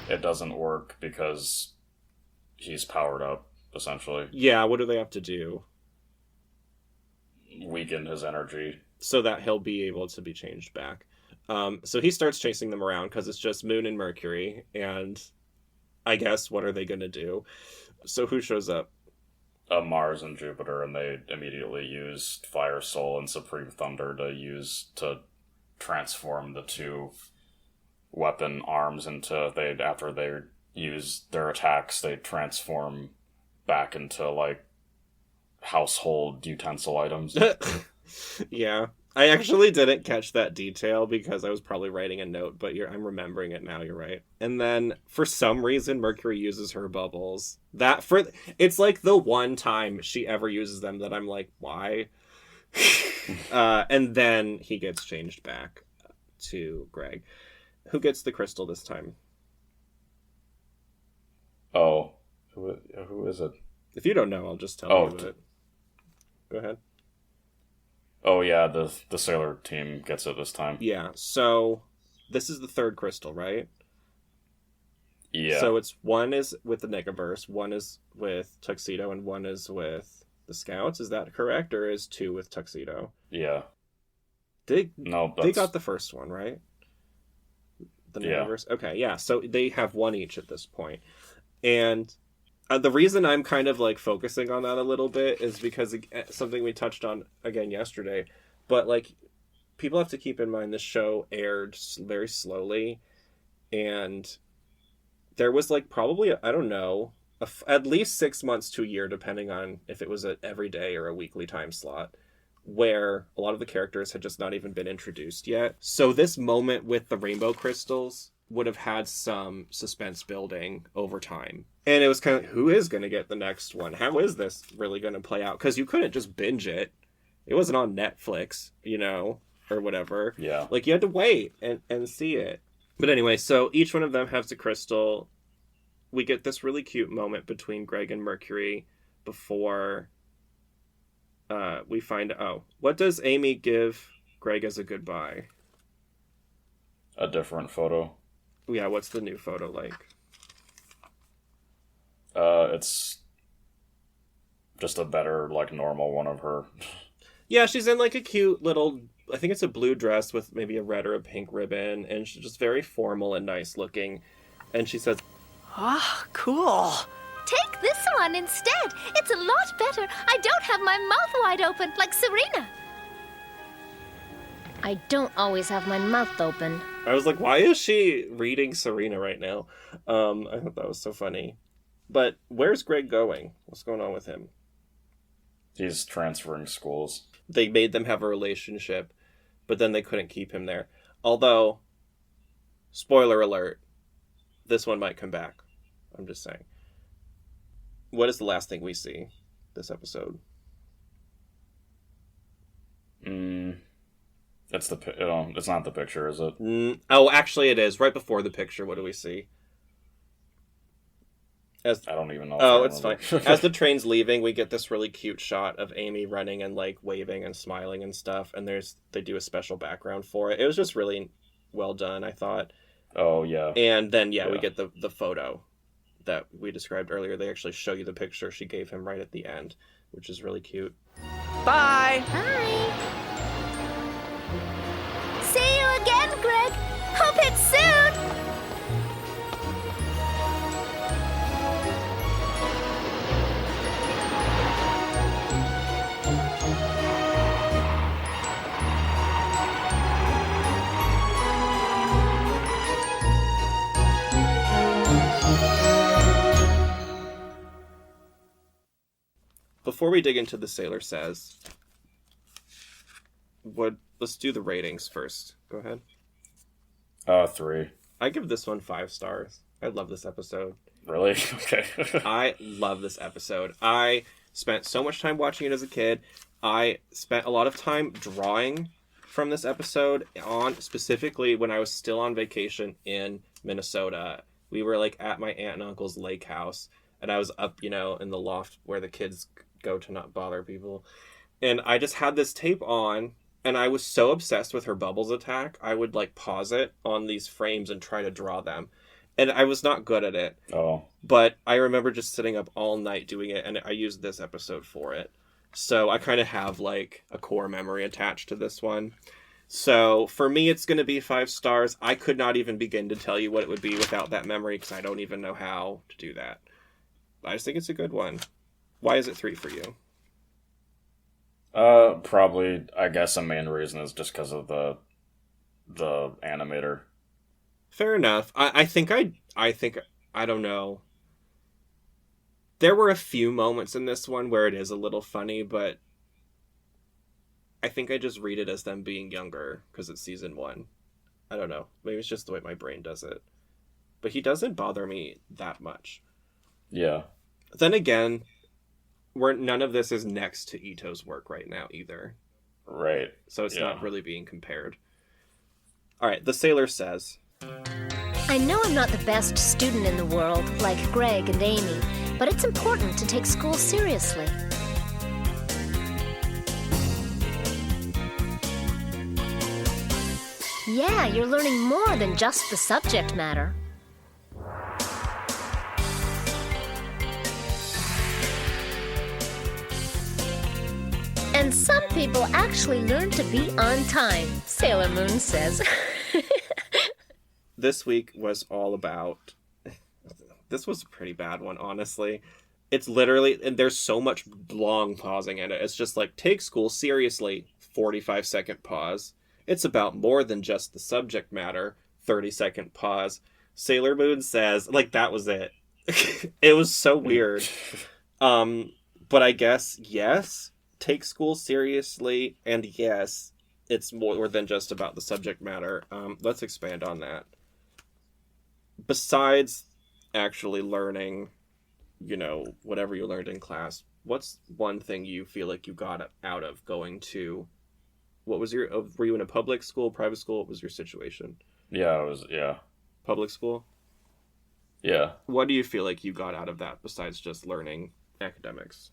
It doesn't work because he's powered up, essentially. Yeah, what do they have to do? Weaken his energy. So that he'll be able to be changed back. So he starts chasing them around because it's just Moon and Mercury, and I guess what are they going to do? So who shows up? Mars and Jupiter, and they immediately use Fire Soul and Supreme Thunder to transform the two weapon arms into, after they use their attacks, they transform back into, like, household utensil items. Yeah. I actually didn't catch that detail because I was probably writing a note, but I'm remembering it now, you're right. And then, for some reason, Mercury uses her bubbles. It's like the one time she ever uses them that I'm like, why? And then he gets changed back to Greg. Who gets the crystal this time? Oh. Who is it? If you don't know, I'll just tell you it. Go ahead. Oh yeah, the Sailor team gets it this time. Yeah, so this is the third crystal, right? Yeah. So one is with the Negaverse, one is with Tuxedo, and one is with the Scouts. Is that correct, or is two with Tuxedo? Yeah. They that's... got the first one, right? The Negaverse? Yeah. Okay, yeah, so they have one each at this point. And the reason I'm kind of like focusing on that a little bit is because something we touched on again yesterday, but like people have to keep in mind the show aired very slowly, and there was like probably, I don't know, at least 6 months to a year, depending on if it was an everyday or a weekly time slot, where a lot of the characters had just not even been introduced yet. So this moment with the rainbow crystals would have had some suspense building over time. And it was kind of, who is going to get the next one? How is this really going to play out? Because you couldn't just binge it. It wasn't on Netflix, or whatever. Yeah. Like, you had to wait and see it. But anyway, so each one of them has a crystal. We get this really cute moment between Greg and Mercury before we find... Oh, what does Amy give Greg as a goodbye? A different photo. Yeah, what's the new photo like? It's just a better, like, normal one of her. Yeah, she's in, like, a cute little... I think it's a blue dress with maybe a red or a pink ribbon, and she's just very formal and nice looking. And she says, Ah, cool. Take this one instead. It's a lot better. I don't have my mouth wide open like Serena. I don't always have my mouth open. I was like, why is she reading Serena right now? I thought that was so funny. But where's Greg going? What's going on with him? He's transferring schools. They made them have a relationship, but then they couldn't keep him there. Although, spoiler alert, this one might come back. I'm just saying. What is the last thing we see this episode? It's not the picture, is it? Oh, actually it is. Right before the picture, what do we see? I don't even know. Oh, it's fine. As the train's leaving, we get this really cute shot of Amy running and like waving and smiling and stuff, and they do a special background for it. It was just really well done, I thought. Oh, yeah. And then, we get the photo that we described earlier, they actually show you the picture she gave him right at the end, which is really cute. Bye! Bye. See you again, Greg. Hope it's soon. Before we dig into the Sailor Says, let's do the ratings first. Go ahead. 3. I give this one 5 stars. I love this episode. Really? Okay. I love this episode. I spent so much time watching it as a kid. I spent a lot of time drawing from this episode on, specifically when I was still on vacation in Minnesota. We were like at my aunt and uncle's lake house, and I was up, in the loft where the kids go to not bother people. And I just had this tape on, and I was so obsessed with her bubbles attack, I would like pause it on these frames and try to draw them. And I was not good at it. Oh. But I remember just sitting up all night doing it, and I used this episode for it. So I kind of have like a core memory attached to this one. So for me, it's going to be 5 stars. I could not even begin to tell you what it would be without that memory, because I don't even know how to do that. I just think it's a good one. Why is it 3 for you? Probably, I guess a main reason is just because of the animator. Fair enough. I think I don't know. There were a few moments in this one where it is a little funny, but I think I just read it as them being younger because it's season 1. I don't know. Maybe it's just the way my brain does it. But he doesn't bother me that much. Yeah. Then again, none of this is next to Ito's work right now either. Right. So it's not really being compared. All right, the Sailor Says, I know I'm not the best student in the world, like Greg and Amy, but it's important to take school seriously. Yeah, you're learning more than just the subject matter. And some people actually learn to be on time, Sailor Moon says. This week was all about... This was a pretty bad one, honestly. It's literally... And there's so much long pausing in it. It's just like, take school seriously, 45-second pause. It's about more than just the subject matter, 30-second pause. Sailor Moon says... Like, that was it. It was so weird. But I guess, yes, take school seriously, and yes, it's more than just about the subject matter. Let's expand on that. Besides actually learning, whatever you learned in class, what's one thing you feel like you got out of going to, were you in a public school, private school? What was your situation? Yeah. Public school? Yeah. What do you feel like you got out of that besides just learning academics?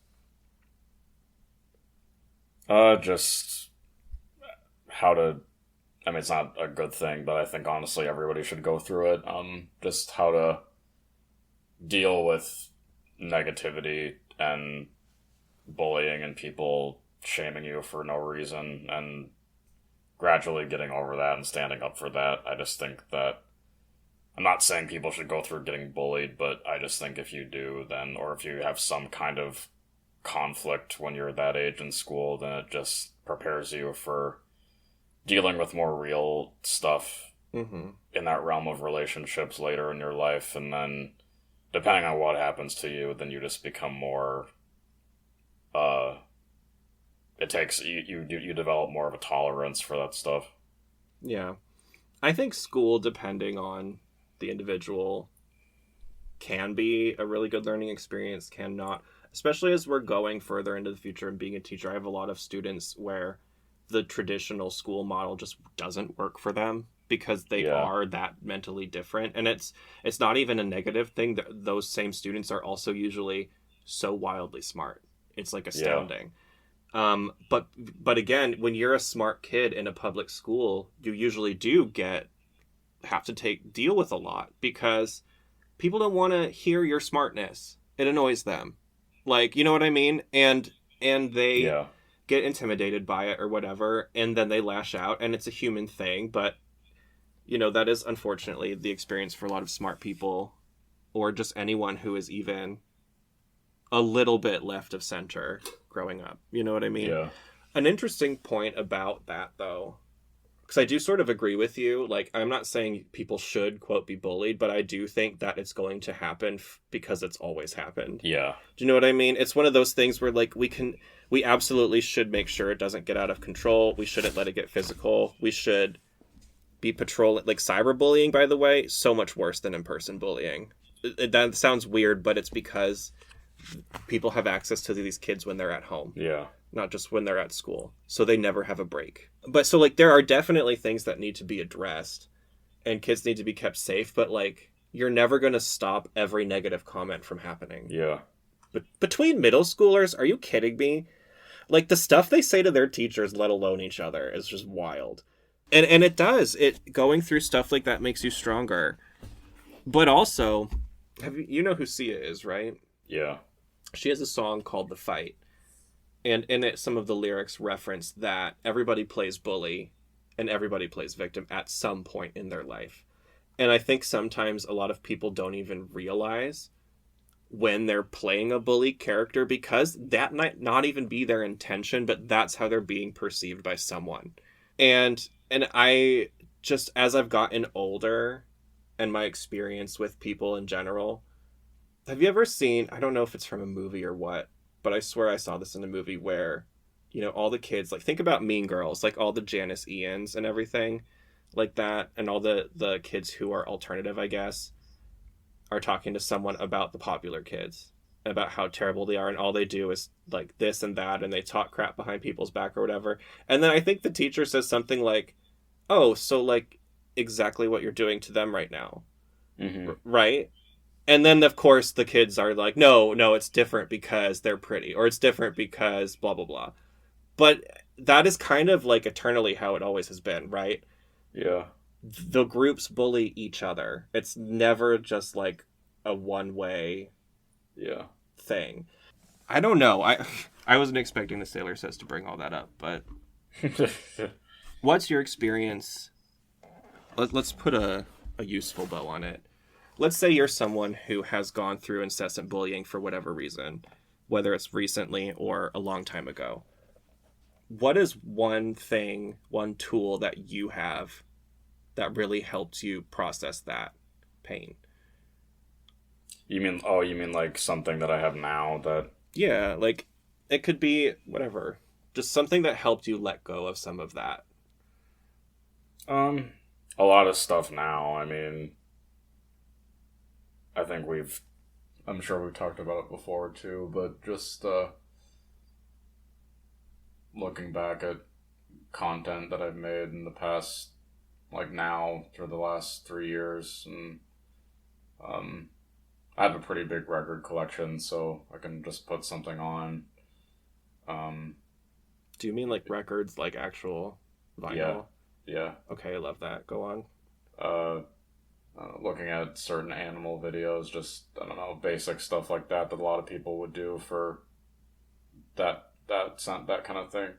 Just how to, it's not a good thing, but I think honestly everybody should go through it. Just how to deal with negativity and bullying and people shaming you for no reason, and gradually getting over that and standing up for that. I just think that, I'm not saying people should go through getting bullied, but I just think if you do, then, or if you have some kind of conflict when you're that age in school, then it just prepares you for dealing with more real stuff in that realm of relationships later in your life. And then depending on what happens to you, then you just become more it takes you develop more of a tolerance for that stuff. Yeah, I think school, depending on the individual, can be a really good learning experience, can not. Especially as we're going further into the future and being a teacher, I have a lot of students where the traditional school model just doesn't work for them because they are that mentally different. And it's not even a negative thing. Those same students are also usually so wildly smart. It's like astounding. But again, when you're a smart kid in a public school, you usually do have to deal with a lot, because people don't want to hear your smartness. It annoys them. Like, you know what I mean? And they get intimidated by it or whatever, and then they lash out, and it's a human thing, but, you know, that is unfortunately the experience for a lot of smart people, or just anyone who is even a little bit left of center growing up. You know what I mean? Yeah. An interesting point about that, though, because I do sort of agree with you. Like, I'm not saying people should, quote, be bullied, but I do think that it's going to happen because it's always happened. Yeah. Do you know what I mean? It's one of those things where, like, we absolutely should make sure it doesn't get out of control. We shouldn't let it get physical. We should be patrolling. Like, cyberbullying, by the way, so much worse than in-person bullying. That sounds weird, but it's because people have access to these kids when they're at home. Yeah. Not just when they're at school. So they never have a break. But so, like, there are definitely things that need to be addressed, and kids need to be kept safe, but, like, you're never going to stop every negative comment from happening. Yeah. But between middle schoolers, are you kidding me? Like, the stuff they say to their teachers, let alone each other, is just wild. And it does. Going through stuff like that makes you stronger. But also, you know who Sia is, right? Yeah. She has a song called The Fight. And in it, some of the lyrics reference that everybody plays bully and everybody plays victim at some point in their life. And I think sometimes a lot of people don't even realize when they're playing a bully character, because that might not even be their intention, but that's how they're being perceived by someone. And I just, as I've gotten older and my experience with people in general, have you ever seen, I don't know if it's from a movie or what, but I swear I saw this in a movie where, you know, all the kids, like, think about Mean Girls, like all the Janice Ians and everything like that, and all the kids who are alternative, I guess, are talking to someone about the popular kids, about how terrible they are, and all they do is, like, this and that, and they talk crap behind people's back or whatever. And then I think the teacher says something like, oh, so, like, exactly what you're doing to them right now. Mm-hmm. Right? And then, of course, the kids are like, no, it's different because they're pretty, or it's different because blah, blah, blah. But that is kind of, like, eternally how it always has been, right? Yeah. The groups bully each other. It's never just, like, a one-way thing. I don't know. I wasn't expecting the Sailor Says to bring all that up, but what's your experience? Let's put a useful bow on it. Let's say you're someone who has gone through incessant bullying for whatever reason, whether it's recently or a long time ago. What is one thing, one tool that you have that really helps you process that pain? You mean like something that I have now that... Yeah, like, it could be whatever. Just something that helped you let go of some of that. A lot of stuff now. I mean, I think I'm sure we've talked about it before too, but just looking back at content that I've made in the past, like now, for the last 3 years, and I have a pretty big record collection, so I can just put something on. Do you mean like records, like actual vinyl? Yeah. Okay, I love that. Go on. Looking at certain animal videos, just, I don't know, basic stuff like that a lot of people would do for that kind of thing.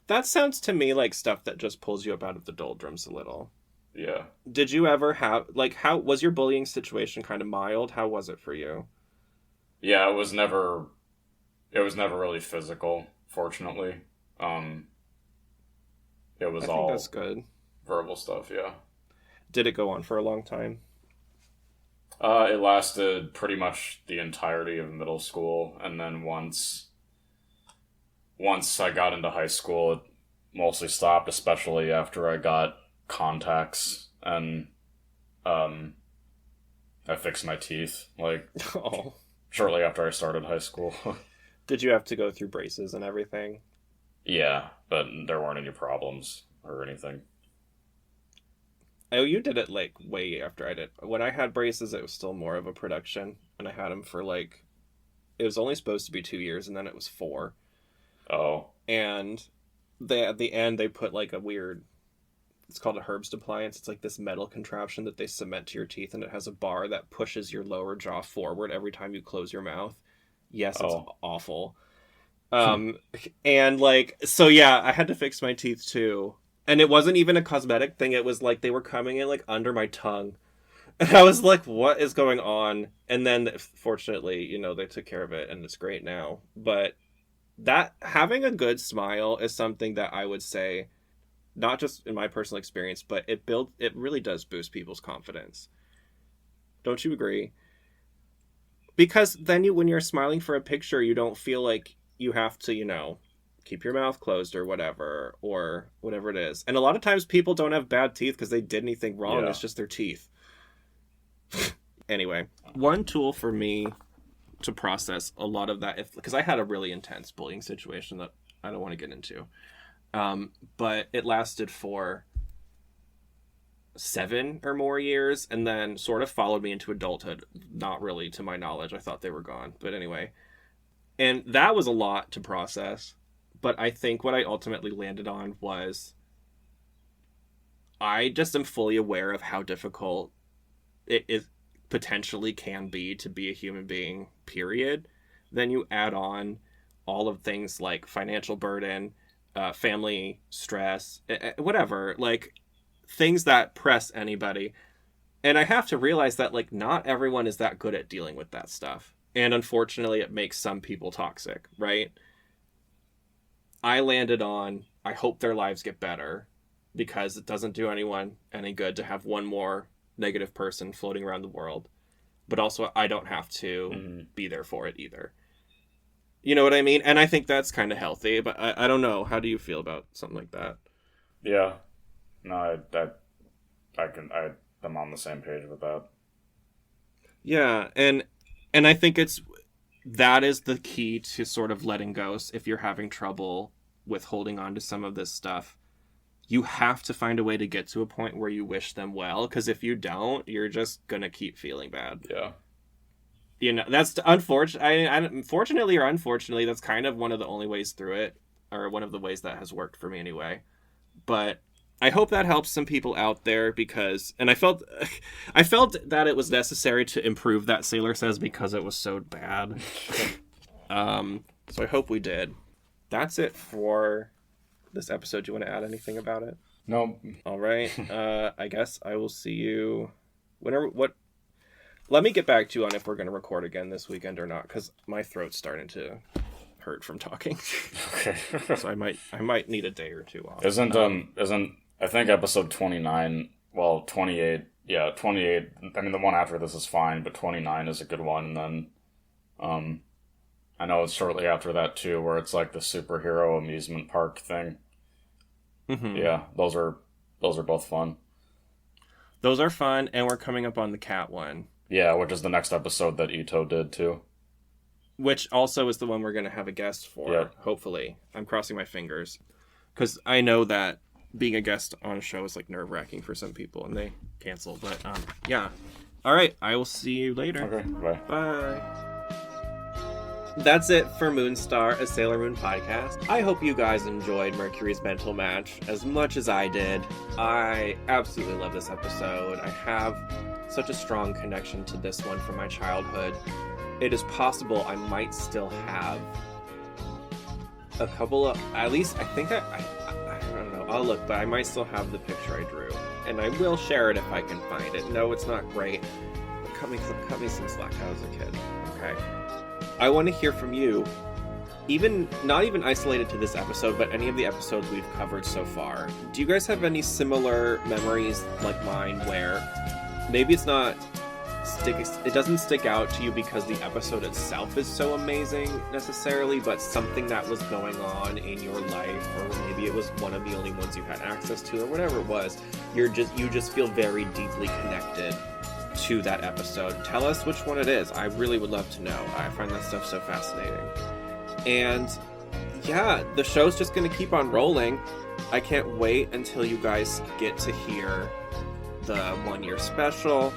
That sounds to me like stuff that just pulls you up out of the doldrums a little. Yeah. Did you ever have, like, how was your bullying situation kind of mild? How was it for you? Yeah, it was never really physical, fortunately. It was all that's good. Verbal stuff, yeah. Did it go on for a long time? It lasted pretty much the entirety of middle school, and then once I got into high school, it mostly stopped, especially after I got contacts and I fixed my teeth, like, shortly after I started high school. Did you have to go through braces and everything? Yeah, but there weren't any problems or anything. Oh, you did it, like, way after I did. When I had braces, it was still more of a production, and I had them for, like, it was only supposed to be 2 years, and then it was 4. Oh. And at the end, they put, like, a weird it's called a Herbst appliance. It's like this metal contraption that they cement to your teeth, and it has a bar that pushes your lower jaw forward every time you close your mouth. Yes, it's awful. And like, so yeah, I had to fix my teeth too. And it wasn't even a cosmetic thing. It was like they were coming in like under my tongue. And I was like, what is going on? And then fortunately, you know, they took care of it and it's great now. But that having a good smile is something that I would say, not just in my personal experience, but it really does boost people's confidence. Don't you agree? Because then when you're smiling for a picture, you don't feel like you have to, you know, keep your mouth closed or whatever it is. And a lot of times people don't have bad teeth because they did anything wrong. Yeah. It's just their teeth. Anyway, one tool for me to process a lot of that, because I had a really intense bullying situation that I don't want to get into. But it lasted for 7 or more years and then sort of followed me into adulthood. Not really, to my knowledge. I thought they were gone. But anyway. And that was a lot to process. But I think what I ultimately landed on was I just am fully aware of how difficult it potentially can be to be a human being, period. Then you add on all of things like financial burden, family stress, whatever, like things that press anybody. And I have to realize that like not everyone is that good at dealing with that stuff. And unfortunately, it makes some people toxic, right? I landed on, I hope their lives get better because it doesn't do anyone any good to have one more negative person floating around the world. But also, I don't have to be there for it either. You know what I mean? And I think that's kind of healthy, but I don't know. How do you feel about something like that? Yeah. No, I'm on the same page with that. Yeah, and I think that is the key to sort of letting go. If you're having trouble with holding on to some of this stuff, you have to find a way to get to a point where you wish them well, because if you don't, you're just gonna keep feeling bad. Yeah. You know, that's unfortunately or unfortunately, that's kind of one of the only ways through it, or one of the ways that has worked for me anyway. But I hope that helps some people out there, because, and I felt that it was necessary to improve that Sailor Says because it was so bad. So I hope we did. That's it for this episode. Do you want to add anything about it? No. All right. I guess I will see you whenever. Let me get back to you on if we're going to record again this weekend or not, because my throat's starting to hurt from talking. Okay. So I might need a day or two off. Isn't I think episode 29, well, 28, yeah, 28, I mean, the one after this is fine, but 29 is a good one, and then, I know it's shortly after that, too, where it's like the superhero amusement park thing. Mm-hmm. Yeah, those are both fun. Those are fun, and we're coming up on the cat one. Yeah, which is the next episode that Ito did, too. Which also is the one we're going to have a guest for, hopefully. I'm crossing my fingers. Because I know that being a guest on a show is like nerve-wracking for some people, and they cancel. But yeah. All right, I will see you later. Okay, bye. Bye. That's it for Moonstar, a Sailor Moon podcast. I hope you guys enjoyed Mercury's mental match as much as I did. I absolutely love this episode. I have such a strong connection to this one from my childhood. It is possible I might still have a couple of, at least I think I don't know, I'll look, but I might still have the picture I drew. And I will share it if I can find it. No, it's not great. But cut me some slack. I was a kid. Okay. I want to hear from you, not even isolated to this episode, but any of the episodes we've covered so far. Do you guys have any similar memories like mine where maybe it doesn't stick out to you because the episode itself is so amazing necessarily, but something that was going on in your life, or maybe it was one of the only ones you had access to, or whatever it was, you just feel very deeply connected to that episode. Tell us which one it is. I really would love to know. I find that stuff so fascinating. And yeah, the show's just going to keep on rolling. I can't wait until you guys get to hear the 1 year special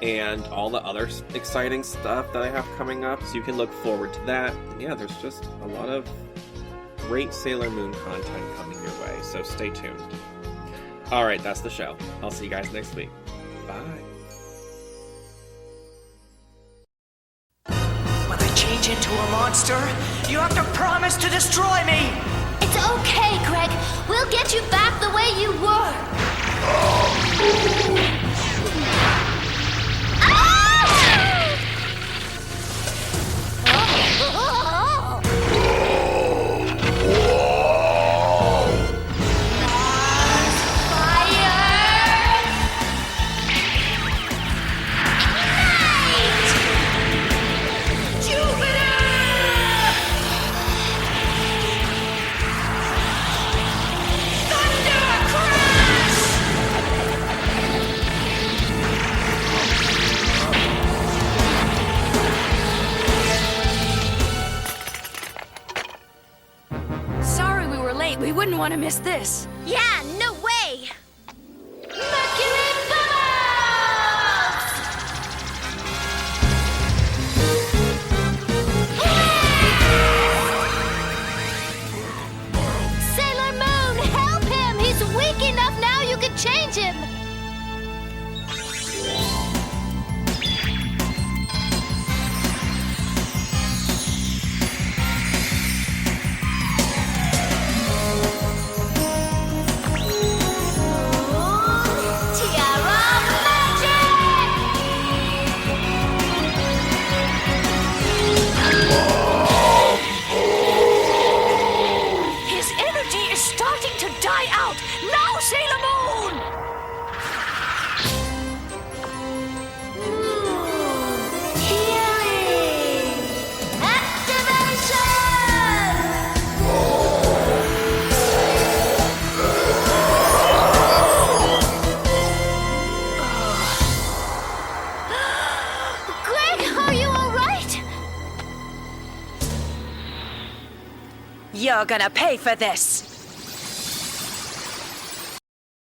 and all the other exciting stuff that I have coming up, so you can look forward to that. And yeah, there's just a lot of great Sailor Moon content coming your way, so stay tuned. All right, that's the show. I'll see you guys next week. Bye. When I change into a monster, you have to promise to destroy me! It's okay, Greg. We'll get you back the way you were. Sorry we were late. We wouldn't want to miss this. Yeah, no way! Mercury bubbles! Sailor Moon, help him! He's weak enough now you can change him! Tiara magic! His energy is starting to die out. Now, Sailor Moon! Healing! Activation! Greg, are you all right? You're gonna pay for this.